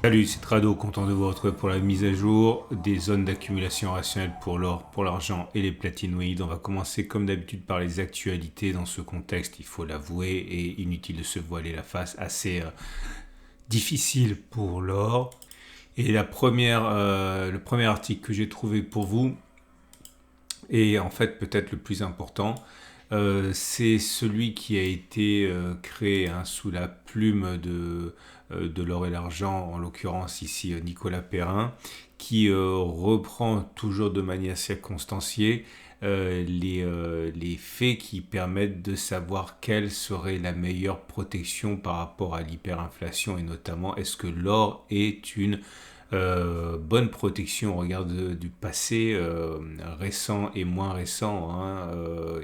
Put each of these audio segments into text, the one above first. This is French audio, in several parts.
Salut, c'est Trado, content de vous retrouver pour la mise à jour des zones d'accumulation rationnelle pour l'or, pour l'argent et les platinoïdes. On va commencer comme d'habitude par les actualités dans ce contexte, il faut l'avouer, et inutile de se voiler la face, assez difficile pour l'or. Et le premier article que j'ai trouvé pour vous, et en fait peut-être le plus important, c'est celui qui a été créé sous la plume de l'or et l'argent, en l'occurrence ici Nicolas Perrin, qui reprend toujours de manière circonstanciée les faits qui permettent de savoir quelle serait la meilleure protection par rapport à l'hyperinflation et notamment est-ce que l'or est une bonne protection au regard du passé récent et moins récent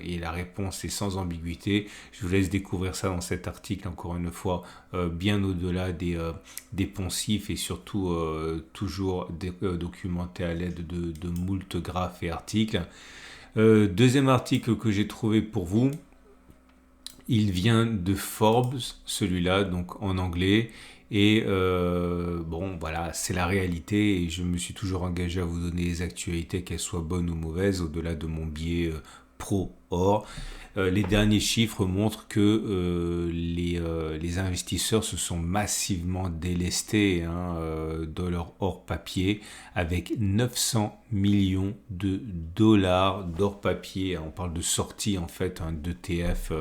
et la réponse est sans ambiguïté. Je vous laisse découvrir ça dans cet article encore une fois bien au-delà des poncifs et surtout toujours documenté à l'aide de moult graphes et articles. Deuxième article que j'ai trouvé pour vous, il vient de Forbes, celui-là, donc en anglais. Et bon, voilà, c'est la réalité. Et je me suis toujours engagé à vous donner les actualités, qu'elles soient bonnes ou mauvaises, au-delà de mon biais pro-or. Les derniers chiffres montrent que les investisseurs se sont massivement délestés de leur or papier avec 900 millions de dollars d'or papier. On parle de sortie en fait d'ETF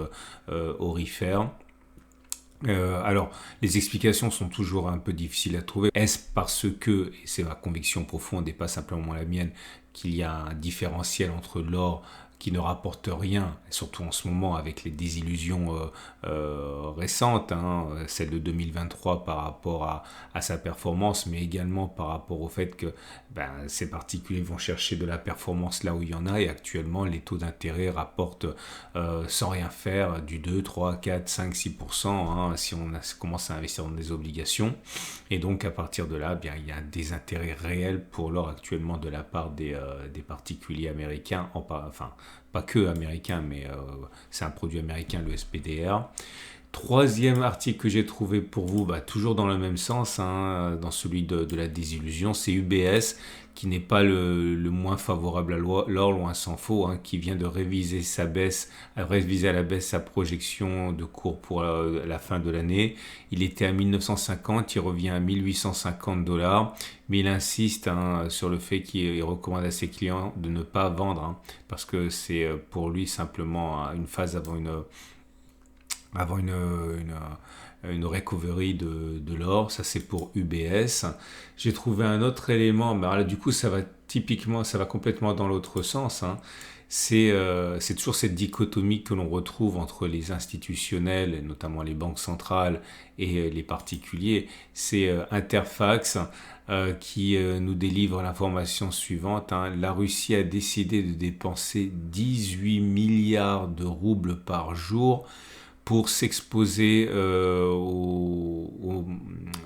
orifères. Alors, les explications sont toujours un peu difficiles à trouver. Est-ce parce que, et c'est ma conviction profonde et pas simplement la mienne, qu'il y a un différentiel entre l'or qui ne rapporte rien, surtout en ce moment avec les désillusions récentes, celle de 2023 par rapport à sa performance, mais également par rapport au fait que ces particuliers vont chercher de la performance là où il y en a, et actuellement les taux d'intérêt rapportent sans rien faire du 2, 3, 4, 5, 6% si on commence à investir dans des obligations. Et donc à partir de là, il y a des intérêts réels pour l'or actuellement de la part des particuliers américains, enfin pas que américains, mais c'est un produit américain, le SPDR. Troisième article que j'ai trouvé pour vous, toujours dans le même sens, dans celui de la désillusion, c'est UBS, qui n'est pas le moins favorable à l'or, loin s'en faut, qui vient de réviser réviser à la baisse sa projection de cours pour la fin de l'année. Il était à 1950, il revient à 1850 dollars, mais il insiste sur le fait qu'il recommande à ses clients de ne pas vendre, parce que c'est pour lui simplement une phase avant une recovery de l'or. Ça c'est pour UBS. J'ai trouvé un autre élément, mais là, du coup ça va complètement dans l'autre sens. C'est toujours cette dichotomie que l'on retrouve entre les institutionnels, notamment les banques centrales, et les particuliers. C'est Interfax qui nous délivre l'information suivante. La Russie a décidé de dépenser 18 milliards de roubles par jour pour s'exposer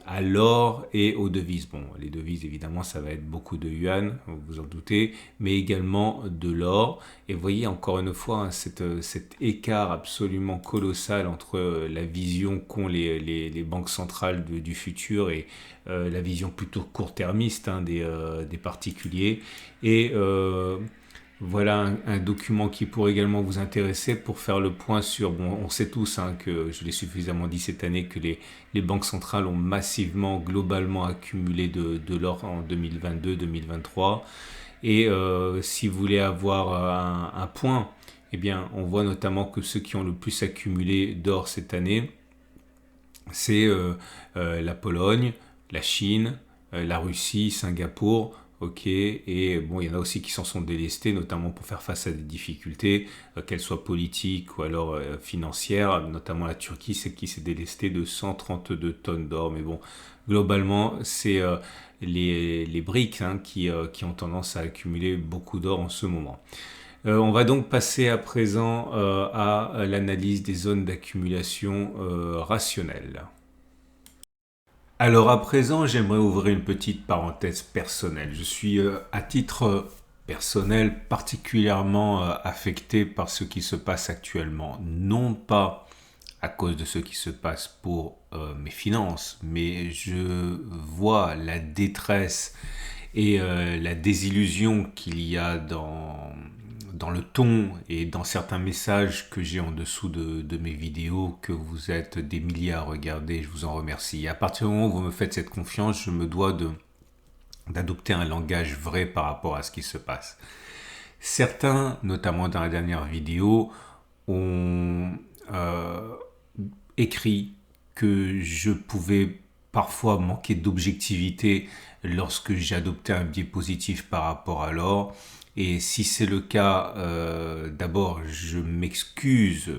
à l'or et aux devises. Bon, les devises, évidemment, ça va être beaucoup de yuan, vous vous en doutez, mais également de l'or. Et vous voyez, encore une fois, cet écart absolument colossal entre la vision qu'ont les banques centrales du futur et la vision plutôt court-termiste des particuliers. Et voilà un document qui pourrait également vous intéresser pour faire le point sur... Bon, on sait tous que, je l'ai suffisamment dit cette année, que les banques centrales ont massivement, globalement accumulé de l'or en 2022-2023. Et si vous voulez avoir un point, eh bien, on voit notamment que ceux qui ont le plus accumulé d'or cette année, c'est la Pologne, la Chine, la Russie, Singapour. Ok, et bon, il y en a aussi qui s'en sont délestés, notamment pour faire face à des difficultés, qu'elles soient politiques ou alors financières, notamment la Turquie, c'est qui s'est délestée de 132 tonnes d'or. Mais bon, globalement, c'est les BRICS qui ont tendance à accumuler beaucoup d'or en ce moment. On va donc passer à présent à l'analyse des zones d'accumulation rationnelle. Alors à présent, j'aimerais ouvrir une petite parenthèse personnelle. Je suis à titre personnel particulièrement affecté par ce qui se passe actuellement. Non pas à cause de ce qui se passe pour mes finances, mais je vois la détresse et la désillusion qu'il y a dans le ton et dans certains messages que j'ai en dessous de mes vidéos, que vous êtes des milliers à regarder, je vous en remercie. Et à partir du moment où vous me faites cette confiance, je me dois d'adopter un langage vrai par rapport à ce qui se passe. Certains, notamment dans la dernière vidéo, ont écrit que je pouvais parfois manquer d'objectivité lorsque j'adoptais un biais positif par rapport à l'or. Et si c'est le cas, d'abord, je m'excuse,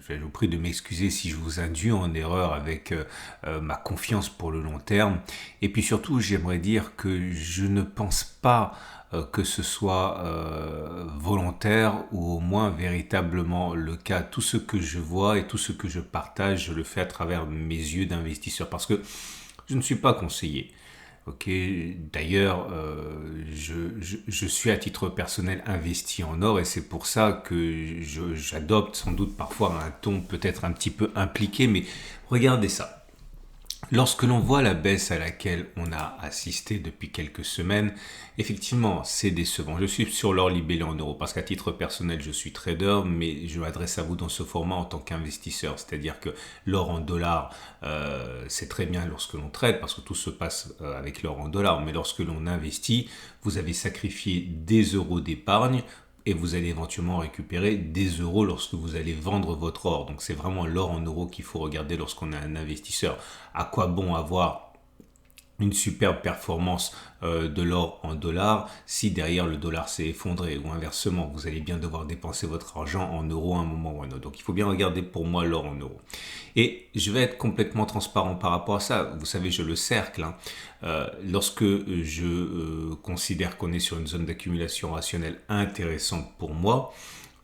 je vous prie de m'excuser si je vous induis en erreur avec ma confiance pour le long terme. Et puis surtout, j'aimerais dire que je ne pense pas que ce soit volontaire ou au moins véritablement le cas. Tout ce que je vois et tout ce que je partage, je le fais à travers mes yeux d'investisseur parce que je ne suis pas conseiller. Ok, d'ailleurs, je suis à titre personnel investi en or et c'est pour ça que j'adopte sans doute parfois un ton peut-être un petit peu impliqué, mais regardez ça. Lorsque l'on voit la baisse à laquelle on a assisté depuis quelques semaines, effectivement, c'est décevant. Je suis sur l'or libellé en euros parce qu'à titre personnel, je suis trader, mais je m'adresse à vous dans ce format en tant qu'investisseur. C'est-à-dire que l'or en dollars, c'est très bien lorsque l'on trade parce que tout se passe avec l'or en dollars. Mais lorsque l'on investit, vous avez sacrifié des euros d'épargne et vous allez éventuellement récupérer des euros lorsque vous allez vendre votre or. Donc c'est vraiment l'or en euros qu'il faut regarder lorsqu'on est un investisseur. À quoi bon avoir une superbe performance de l'or en dollars si derrière le dollar s'est effondré, ou inversement, vous allez bien devoir dépenser votre argent en euros à un moment ou à un autre. Donc il faut bien regarder pour moi l'or en euros. Et je vais être complètement transparent par rapport à ça. Vous savez, je le cercle. Lorsque je considère qu'on est sur une zone d'accumulation rationnelle intéressante pour moi,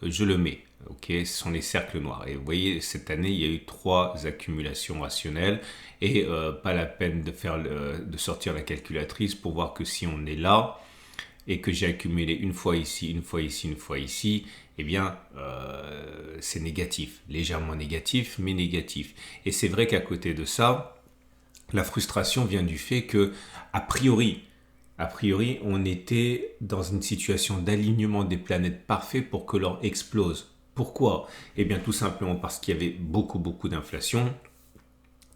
je le mets. Ok, ce sont les cercles noirs. Et vous voyez, cette année, il y a eu 3 accumulations rationnelles et pas la peine de sortir la calculatrice pour voir que si on est là et que j'ai accumulé une fois ici, une fois ici, une fois ici, eh bien, c'est négatif, légèrement négatif, mais négatif. Et c'est vrai qu'à côté de ça, la frustration vient du fait que, a priori, on était dans une situation d'alignement des planètes parfait pour que l'or explose. Pourquoi? Eh bien, tout simplement parce qu'il y avait beaucoup d'inflation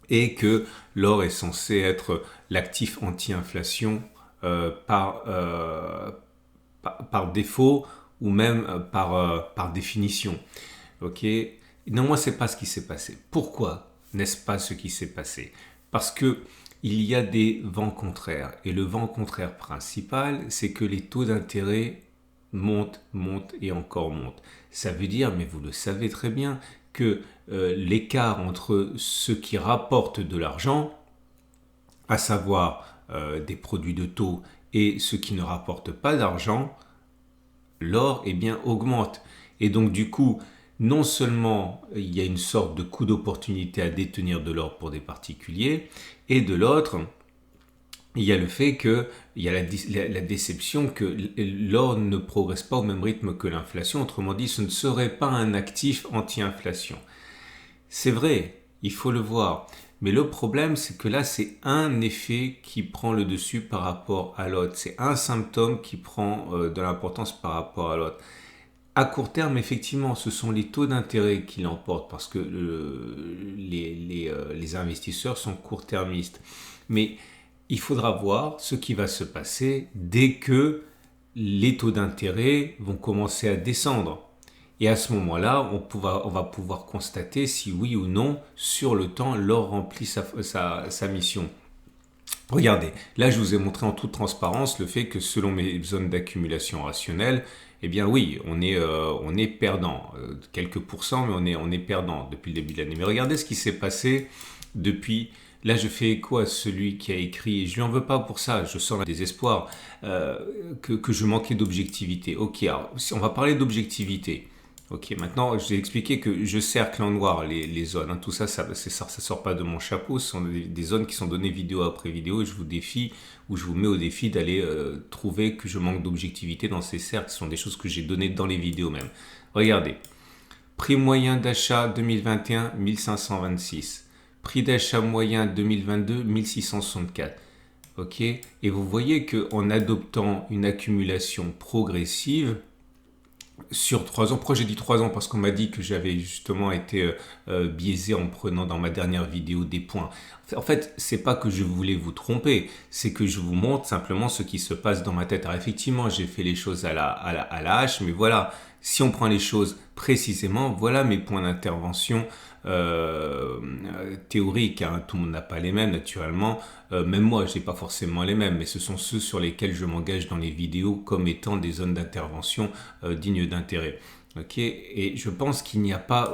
et que l'or est censé être l'actif anti-inflation par défaut ou même par définition. Ok? Non, moi, c'est pas ce qui s'est passé. Pourquoi n'est-ce pas ce qui s'est passé? Parce que il y a des vents contraires. Et le vent contraire principal, c'est que les taux d'intérêt montent et encore montent. Ça veut dire, mais vous le savez très bien, que l'écart entre ce qui rapporte de l'argent, à savoir des produits de taux, et ce qui ne rapporte pas d'argent, l'or, eh bien, augmente. Et donc, du coup, non seulement il y a une sorte de coût d'opportunité à détenir de l'or pour des particuliers, et de l'autre, il y a le fait qu'il y a la déception que l'or ne progresse pas au même rythme que l'inflation. Autrement dit, ce ne serait pas un actif anti-inflation. C'est vrai, il faut le voir. Mais le problème, c'est que là, c'est un effet qui prend le dessus par rapport à l'autre. C'est un symptôme qui prend de l'importance par rapport à l'autre. À court terme, effectivement, ce sont les taux d'intérêt qui l'emportent parce que les investisseurs sont court-termistes. Mais il faudra voir ce qui va se passer dès que les taux d'intérêt vont commencer à descendre. Et à ce moment-là, on va pouvoir constater si oui ou non, sur le temps, l'or remplit sa mission. Regardez, là je vous ai montré en toute transparence le fait que selon mes zones d'accumulation rationnelle, eh bien oui, on est perdant, quelques pourcents, mais on est perdant depuis le début de l'année. Mais regardez ce qui s'est passé depuis. Là, je fais écho à celui qui a écrit, et je lui en veux pas pour ça, je sens le désespoir, que je manquais d'objectivité. Ok, alors, on va parler d'objectivité. Ok, maintenant, je vais expliquer que je cercle en noir les zones. Hein. Tout ça, ça sort pas de mon chapeau. Ce sont des zones qui sont données vidéo après vidéo. Et je vous défie, ou je vous mets au défi d'aller trouver que je manque d'objectivité dans ces cercles. Ce sont des choses que j'ai données dans les vidéos même. Regardez. Prix moyen d'achat 2021, 1526. Prix d'achat moyen 2022, 1664. Ok. Et vous voyez qu'en adoptant une accumulation progressive, sur 3 ans, pourquoi j'ai dit 3 ans? Parce qu'on m'a dit que j'avais justement été biaisé en prenant dans ma dernière vidéo des points. En fait, c'est pas que je voulais vous tromper, c'est que je vous montre simplement ce qui se passe dans ma tête. Alors effectivement, j'ai fait les choses à la hache, mais voilà, si on prend les choses précisément, voilà mes points d'intervention théoriques. Hein. Tout le monde n'a pas les mêmes, naturellement. Même moi, je n'ai pas forcément les mêmes, mais ce sont ceux sur lesquels je m'engage dans les vidéos comme étant des zones d'intervention dignes d'intérêt. Ok, et je pense qu'il n'y a pas,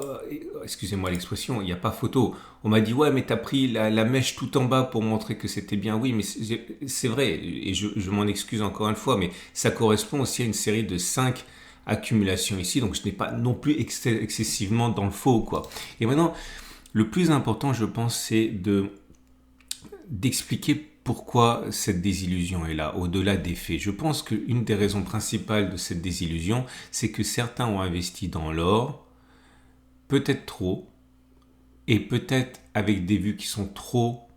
excusez-moi l'expression, il n'y a pas photo. On m'a dit, ouais, mais t'as pris la mèche tout en bas pour montrer que c'était bien. Oui, mais c'est vrai, et je m'en excuse encore une fois, mais ça correspond aussi à une série de 5 accumulations ici, donc je n'ai pas non plus excessivement dans le faux, quoi. Et maintenant, le plus important, je pense, c'est d'expliquer pourquoi cette désillusion est là, au-delà des faits. Je pense qu'une des raisons principales de cette désillusion, c'est que certains ont investi dans l'or, peut-être trop, et peut-être avec des vues qui sont trop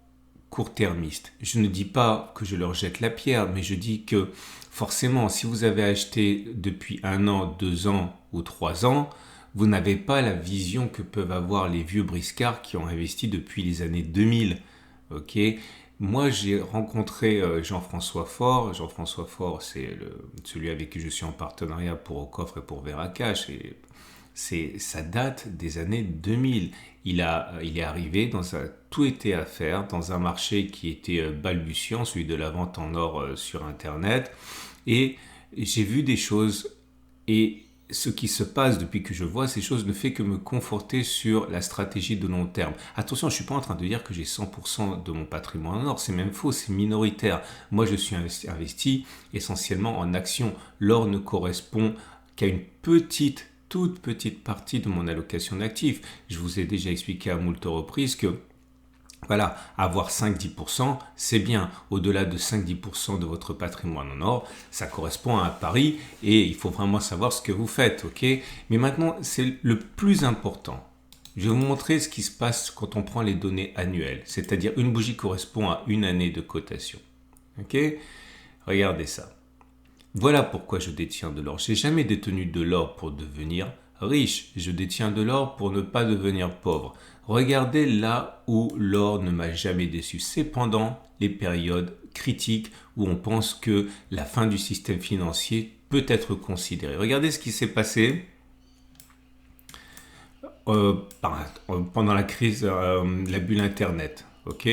court-termistes. Je ne dis pas que je leur jette la pierre, mais je dis que forcément, si vous avez acheté depuis 1 an, 2 ans ou 3 ans, vous n'avez pas la vision que peuvent avoir les vieux briscards qui ont investi depuis les années 2000. Ok, moi j'ai rencontré Jean-François Faure. Jean-François Faure, c'est celui avec qui je suis en partenariat pour Au Coffre et pour Veracash. Et ça date des années 2000. Il est arrivé, tout était à faire dans un marché qui était balbutiant, celui de la vente en or sur Internet. Et j'ai vu des choses, et ce qui se passe depuis que je vois ces choses ne fait que me conforter sur la stratégie de long terme. Attention, je ne suis pas en train de dire que j'ai 100% de mon patrimoine en or, c'est même faux, c'est minoritaire. Moi, je suis investi essentiellement en actions. L'or ne correspond qu'à une toute petite partie de mon allocation d'actifs. Je vous ai déjà expliqué à moult reprises que voilà, avoir 5-10%, c'est bien. Au-delà de 5-10% de votre patrimoine en or, ça correspond à un pari et il faut vraiment savoir ce que vous faites, ok? Mais maintenant, c'est le plus important. Je vais vous montrer ce qui se passe quand on prend les données annuelles, c'est-à-dire une bougie correspond à une année de cotation, ok? Regardez ça. Voilà pourquoi je détiens de l'or. Je n'ai jamais détenu de l'or pour devenir riche. Je détiens de l'or pour ne pas devenir pauvre. Regardez là où l'or ne m'a jamais déçu. C'est pendant les périodes critiques où on pense que la fin du système financier peut être considérée. Regardez ce qui s'est passé pendant la crise, la bulle Internet. Ok ?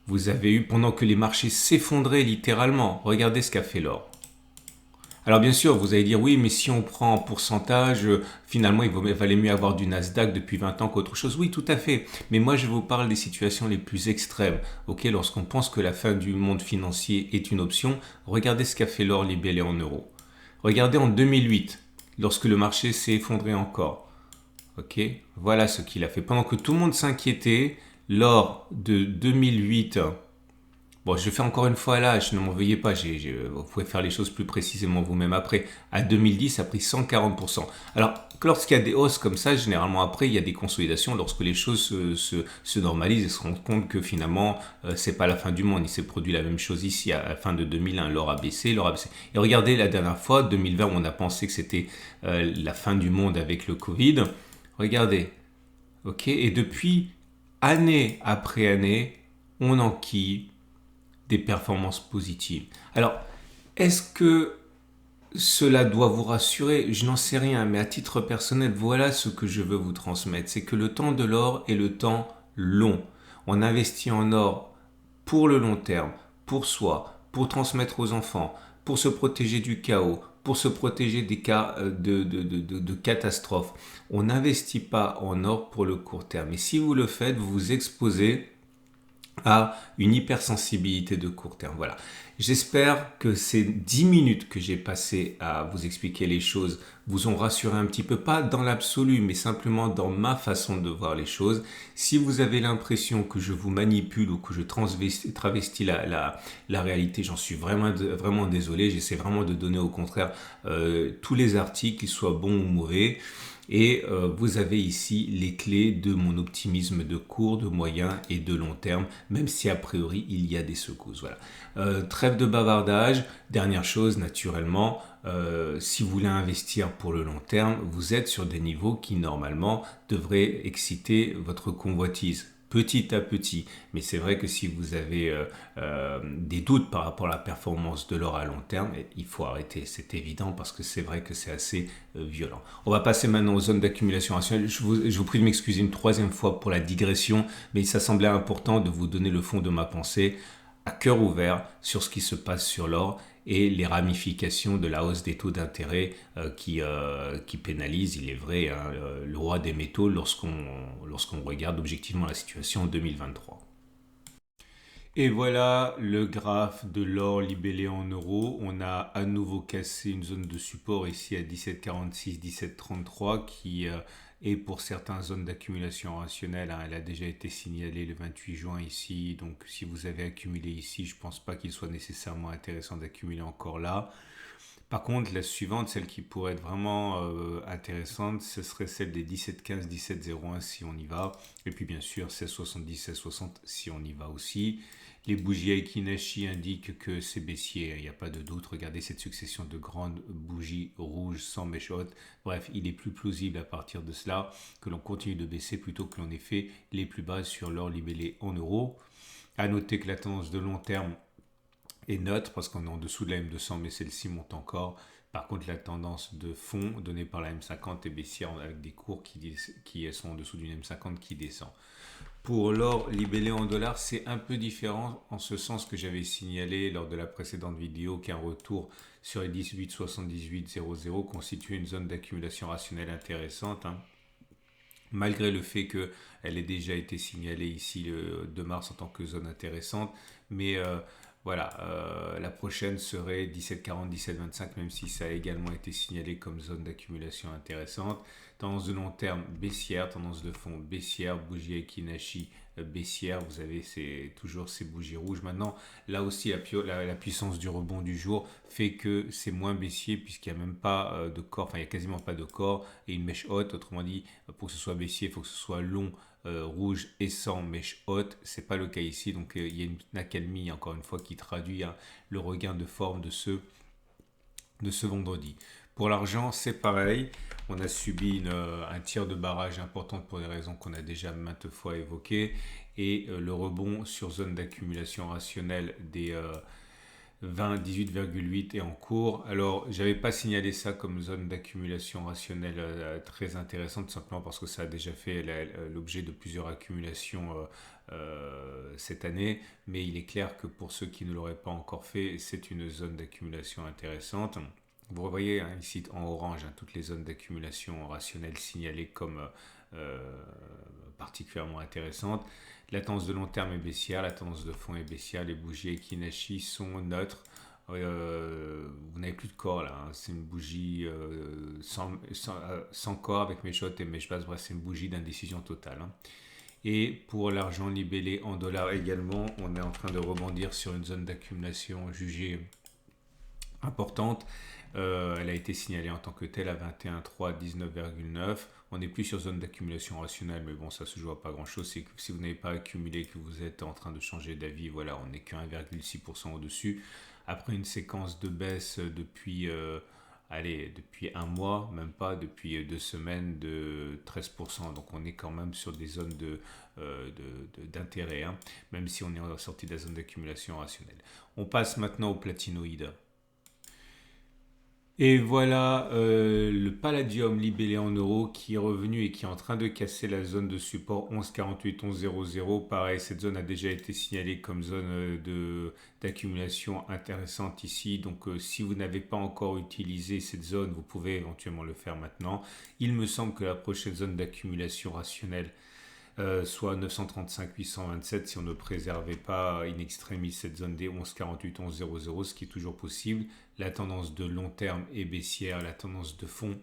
Vous avez eu, pendant que les marchés s'effondraient littéralement, regardez ce qu'a fait l'or. Alors bien sûr, vous allez dire, oui, mais si on prend en pourcentage, finalement, il valait mieux avoir du Nasdaq depuis 20 ans qu'autre chose. Oui, tout à fait. Mais moi, je vous parle des situations les plus extrêmes. Ok, lorsqu'on pense que la fin du monde financier est une option, regardez ce qu'a fait l'or libellé en euros. Regardez en 2008, lorsque le marché s'est effondré encore. Ok, voilà ce qu'il a fait. Pendant que tout le monde s'inquiétait, l'or de 2008... Bon, je fais encore une fois là, ne m'en veuillez pas, vous pouvez faire les choses plus précisément vous-même après. À 2010, ça a pris 140%. Alors, lorsqu'il y a des hausses comme ça, généralement après, il y a des consolidations lorsque les choses se normalisent et se rendent compte que finalement, c'est pas la fin du monde. Il s'est produit la même chose ici à la fin de 2001, l'or a baissé. Et regardez la dernière fois, 2020, où on a pensé que c'était la fin du monde avec le Covid. Regardez, ok, et depuis, année après année, on enquille des performances positives. Alors, est-ce que cela doit vous rassurer? Je n'en sais rien, mais à titre personnel, voilà ce que je veux vous transmettre. C'est que le temps de l'or est le temps long. On investit en or pour le long terme, pour soi, pour transmettre aux enfants, pour se protéger du chaos, pour se protéger des cas de catastrophes. On n'investit pas en or pour le court terme. Et si vous le faites, vous vous exposez à une hypersensibilité de court terme. Voilà. J'espère que ces 10 minutes que j'ai passées à vous expliquer les choses vous ont rassuré un petit peu, pas dans l'absolu, mais simplement dans ma façon de voir les choses. Si vous avez l'impression que je vous manipule ou que je travestis la réalité, j'en suis vraiment désolé. J'essaie vraiment de donner au contraire tous les articles, qu'ils soient bons ou mauvais. Et vous avez ici les clés de mon optimisme de court, de moyen et de long terme, même si a priori il y a des secousses. Voilà. Trêve de bavardage. Dernière chose, naturellement, si vous voulez investir pour le long terme, vous êtes sur des niveaux qui normalement devraient exciter votre convoitise petit à petit. Mais c'est vrai que si vous avez des doutes par rapport à la performance de l'or à long terme, il faut arrêter. C'est évident parce que c'est vrai que c'est assez violent. On va passer maintenant aux zones d'accumulation rationnelle. Je vous prie de m'excuser une troisième fois pour la digression, mais ça semblait important de vous donner le fond de ma pensée à cœur ouvert sur ce qui se passe sur l'or et les ramifications de la hausse des taux d'intérêt qui pénalise, il est vrai, hein, le roi des métaux lorsqu'on regarde objectivement la situation en 2023. Et voilà le graphe de l'or libellé en euros. On a à nouveau cassé une zone de support ici à 17,46, 17,33 qui est pour certaines zones d'accumulation rationnelle. Hein, elle a déjà été signalée le 28 juin ici. Donc si vous avez accumulé ici, je ne pense pas qu'il soit nécessairement intéressant d'accumuler encore là. Par contre, la suivante, celle qui pourrait être vraiment intéressante, ce serait celle des 17,15, 17,01 si on y va. Et puis bien sûr, 16,70, 16,60 si on y va aussi. Les bougies Aiki-Nashi indiquent que c'est baissier, il n'y a pas de doute. Regardez cette succession de grandes bougies rouges sans mèche haute. Bref, il est plus plausible à partir de cela que l'on continue de baisser plutôt que l'on ait fait les plus bas sur l'or libellé en euros. À noter que la tendance de long terme est neutre parce qu'on est en dessous de la M200, mais celle-ci monte encore. Par contre, la tendance de fond donnée par la M50 est baissière avec des cours qui sont en dessous d'une M50 qui descend. Pour l'or libellé en dollars, c'est un peu différent en ce sens que j'avais signalé lors de la précédente vidéo qu'un retour sur les 18,78,00 constitue une zone d'accumulation rationnelle intéressante. Hein. Malgré le fait qu'elle ait déjà été signalée ici le 2 mars en tant que zone intéressante. Mais voilà, la prochaine serait 17,40, 17,25, même si ça a également été signalé comme zone d'accumulation intéressante. Tendance de long terme baissière, tendance de fond baissière, bougie Aiki-Nashi baissière. Vous avez toujours ces bougies rouges. Maintenant, là aussi, la puissance du rebond du jour fait que c'est moins baissier puisqu'il n'y a même pas de corps, enfin il n'y a quasiment pas de corps et une mèche haute. Autrement dit, pour que ce soit baissier, il faut que ce soit long, rouge et sans mèche haute. C'est pas le cas ici, donc il y a une accalmie encore une fois qui traduit hein, le regain de forme de ce vendredi. Pour l'argent, c'est pareil. On a subi un tir de barrage important pour des raisons qu'on a déjà maintes fois évoquées. Et le rebond sur zone d'accumulation rationnelle des 18,8 est en cours. Alors, j'avais pas signalé ça comme zone d'accumulation rationnelle très intéressante, simplement parce que ça a déjà fait l'objet de plusieurs accumulations cette année. Mais il est clair que pour ceux qui ne l'auraient pas encore fait, c'est une zone d'accumulation intéressante. Vous voyez hein, ici en orange hein, toutes les zones d'accumulation rationnelle signalées comme particulièrement intéressantes. La tendance de long terme est baissière, la tendance de fond est baissière, les bougies Aiki-Nashi sont neutres. Vous n'avez plus de corps là, hein. C'est une bougie sans corps avec mèche haute et mèche basse, bref c'est une bougie d'indécision totale. Hein. Et pour l'argent libellé en dollars également, on est en train de rebondir sur une zone d'accumulation jugée importante. Elle a été signalée en tant que telle à 21,3, 19,9. On n'est plus sur zone d'accumulation rationnelle, mais bon, ça se joue à pas grand-chose. C'est que si vous n'avez pas accumulé, que vous êtes en train de changer d'avis, voilà, on n'est que 1,6% au-dessus. Après une séquence de baisse depuis un mois, même pas, depuis 2 semaines de 13%. Donc on est quand même sur des zones d'intérêt, hein, même si on est sorti de la zone d'accumulation rationnelle. On passe maintenant au platinoïde. Et voilà le palladium libellé en euros qui est revenu et qui est en train de casser la zone de support 11,48, 11,00. Pareil, cette zone a déjà été signalée comme zone d'accumulation intéressante ici. Donc si vous n'avez pas encore utilisé cette zone, vous pouvez éventuellement le faire maintenant. Il me semble que la prochaine zone d'accumulation rationnelle soit 935 827 si on ne préservait pas in extremis cette zone des 11,48 11,00, ce qui est toujours possible. La tendance de long terme est baissière, la tendance de fond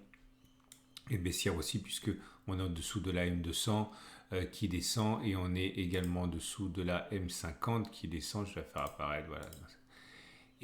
est baissière aussi puisque on est en dessous de la M200 qui descend et on est également en dessous de la M50 qui descend. Je vais la faire apparaître, voilà.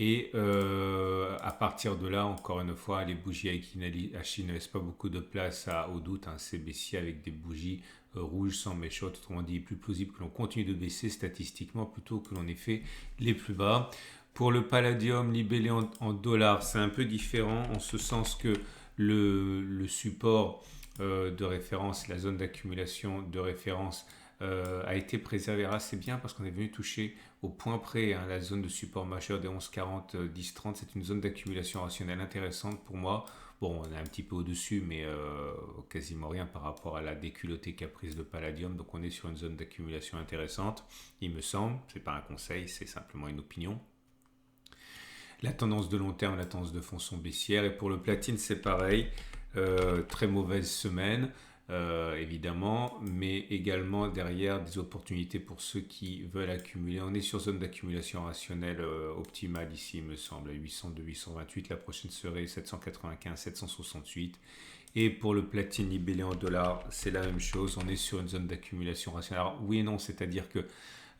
Et à partir de là, encore une fois, les bougies Aikin-Ashi ne laissent pas beaucoup de place au doute. C'est baissier avec des bougies rouges sans méchotte. Autrement dit, il est plus plausible que l'on continue de baisser statistiquement plutôt que l'on ait fait les plus bas. Pour le palladium libellé en dollars, c'est un peu différent en ce sens que le support de référence, la zone d'accumulation de référence a été préservé assez bien parce qu'on est venu toucher au point près la zone de support majeur des 11,40, 10,30. C'est une zone d'accumulation rationnelle intéressante pour moi. Bon, on est un petit peu au-dessus, mais quasiment rien par rapport à la déculottée caprice de Palladium. Donc on est sur une zone d'accumulation intéressante, il me semble. C'est pas un conseil, c'est simplement une opinion. La tendance de long terme, la tendance de fond sont baissières. Et pour le platine, c'est pareil. Très mauvaise semaine. Évidemment, mais également derrière des opportunités pour ceux qui veulent accumuler. On est sur zone d'accumulation rationnelle optimale ici, il me semble, à 802, 828. La prochaine serait 795, 768. Et pour le platine libellé en dollars, c'est la même chose. On est sur une zone d'accumulation rationnelle. Alors oui et non, c'est-à-dire que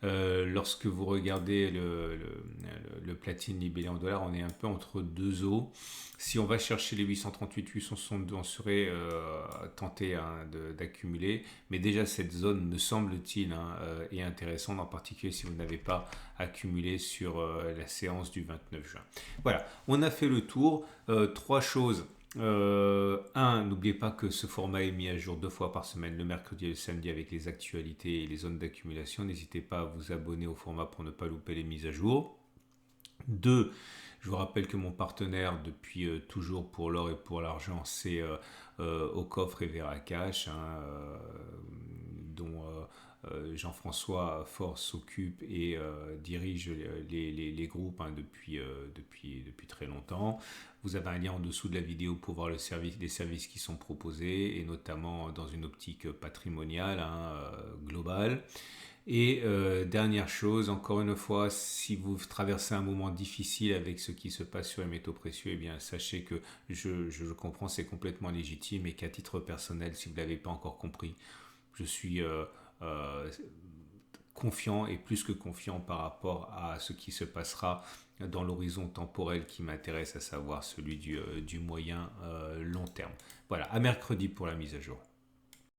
lorsque vous regardez le platine libellé en dollars, on est un peu entre deux eaux. Si on va chercher les 838, 862, on serait tenté d'accumuler. Mais déjà, cette zone, me semble-t-il, est intéressante, en particulier si vous n'avez pas accumulé sur la séance du 29 juin. Voilà, on a fait le tour. Trois choses. N'oubliez pas que ce format est mis à jour 2 fois par semaine, le mercredi et le samedi, avec les actualités et les zones d'accumulation. N'hésitez pas à vous abonner au format pour ne pas louper les mises à jour. 2, je vous rappelle que mon partenaire depuis toujours pour l'or et pour l'argent, c'est Au Coffre et Veracash, dont Jean-François Force s'occupe et dirige les groupes depuis très longtemps. Vous avez un lien en dessous de la vidéo pour voir les services qui sont proposés, et notamment dans une optique patrimoniale, globale. Et dernière chose, encore une fois, si vous traversez un moment difficile avec ce qui se passe sur les métaux précieux, eh bien sachez que je comprends, c'est complètement légitime, et qu'à titre personnel, si vous ne l'avez pas encore compris, je suis confiant, et plus que confiant, par rapport à ce qui se passera dans l'horizon temporel qui m'intéresse, à savoir celui du moyen long terme. Voilà, à mercredi pour la mise à jour.